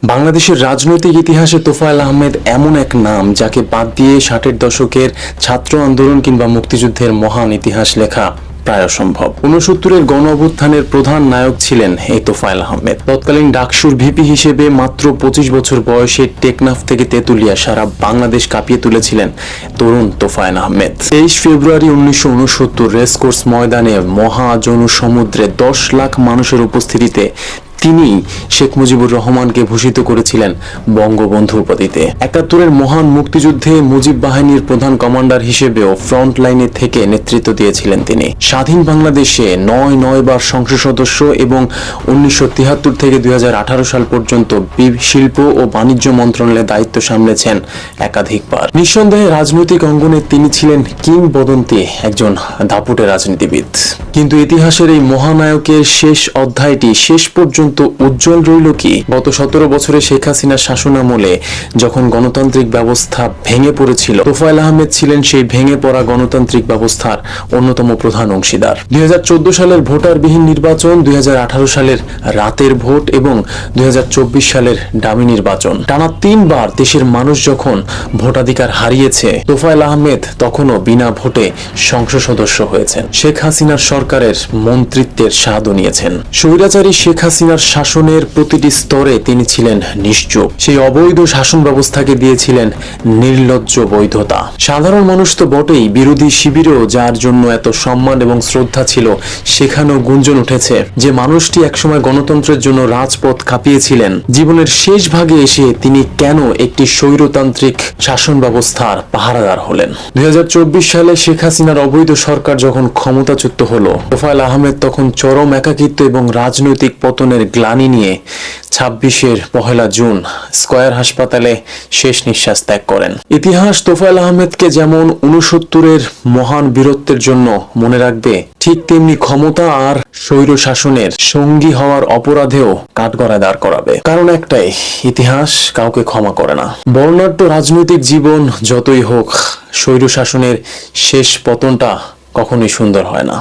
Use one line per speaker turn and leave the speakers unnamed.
বাংলাদেশের রাজনৈতিক ইতিহাসে তোফায়েল আহমেদ এমন এক নাম যাকে বাদ দিয়ে 60-এর দশকের ছাত্র আন্দোলন কিংবা মুক্তিযুদ্ধের মহান ইতিহাস লেখা প্রায় অসম্ভব। 69-এর গণ অভ্যুত্থানের প্রধান নায়ক ছিলেন এই তোফায়েল আহমেদ। তৎকালীন ডাকসুর ভিপি হিসেবে মাত্র 25 বছর বয়সে টেকনাফ থেকে তেতুলিয়া সারা বাংলাদেশ কাঁপিয়ে তুলেছিলেন তরুণ তোফায়েল আহমেদ। 23 ফেব্রুয়ারি 1969 রেসকোর্স ময়দানে মহাজনু সমুদ্রে 10 লাখ মানুষের উপস্থিতিতে তিনি শেখ মুজিবুর রহমানকে ভূষিত করেছিলেন বঙ্গবন্ধু উপাধিতে। 71-এর মহান মুক্তিযুদ্ধে মুজিব বাহিনীর প্রধান কমান্ডার হিসেবেও ফ্রন্ট লাইনে থেকে নেতৃত্ব দিয়েছিলেন তিনি। স্বাধীন বাংলাদেশে 9 বার সংসদ সদস্য এবং 1973 থেকে 2018 সাল পর্যন্ত শিল্প ও বাণিজ্য মন্ত্রণালয়ের দায়িত্ব সামলেছেন একাধিকবার। নিঃসন্দেহে রাজনৈতিক অঙ্গনে তিনি ছিলেন কিংবদন্তি একজন দাপুটে রাজনীতিবিদ। কিন্তু ইতিহাসের এই মহানায়কের শেষ অধ্যায়টি শেষ পর্যন্ত উজ্জ্বল রইল কি? গত 17 বছরে শেখ হাসিনার শাসনামলে যখন গণতান্ত্রিক ব্যবস্থা ভেঙে পড়েছিল, তোফায়েল আহমেদ ছিলেন সেই ভেঙে পড়া গণতান্ত্রিক ব্যবস্থার অন্যতম প্রধান অংশীদার। 2014 সালের ভোটারবিহীন নির্বাচন, 2018 সালের রাতের ভোট এবং 2024 সালের ডামি নির্বাচন, টানা 3 বার দেশের মানুষ যখন ভোটাধিকার হারিয়েছে, তোফায়েল আহমেদ তখনও বিনা ভোটে সংসদ সদস্য হয়েছেন। শেখ হাসিনার সরকারের মন্ত্রিত্বের স্বাদও নিয়েছেন। স্বৈরাচারী শেখ হাসিনার শাসনের প্রতিটি স্তরে তিনি ছিলেন নিশ্চুপ। সেই অবৈধ শাসন ব্যবস্থাকে দিয়েছিলেন নির্লজ্জ বৈধতা। সাধারণ মানুষ তো বটেই, বিরোধী শিবিরেও যার জন্য এত সম্মান এবং শ্রদ্ধা ছিল, সেখানেও গুঞ্জন উঠেছে যে মানুষটি একসময় গণতন্ত্রের জন্য রাজপথ কাঁপিয়েছিলেন, জীবনের শেষ ভাগে এসে তিনি কেন একটি স্বৈরতান্ত্রিক শাসন ব্যবস্থার পাহারাদার হলেন। 2024 সালে শেখ হাসিনার অবৈধ সরকার যখন ক্ষমতাচ্যুত হলো, তোফায়েল আহমেদ তখন চরম একাকিত্ব এবং রাজনৈতিক পতনের গ্লানি নিয়ে 26-এর 1 জুন স্কয়ার হাসপাতালে শেষ নিঃশ্বাস ত্যাগ করেন। ইতিহাস তোফায়েল আহমেদকে যেমন 69-এর মহান বীরত্বের জন্য মনে রাখবে, ঠিক তেমনি ক্ষমতা আর স্বৈর শাসনের সঙ্গী হওয়ার অপরাধেও কাঠগড়ায় দাঁড় করাবে। কারণ একটাই, ইতিহাস কাউকে ক্ষমা করে না। বর্ণাঢ্য রাজনৈতিক জীবন যতই হোক, স্বৈর শাসনের শেষ পতনটা কখনোই সুন্দর হয় না।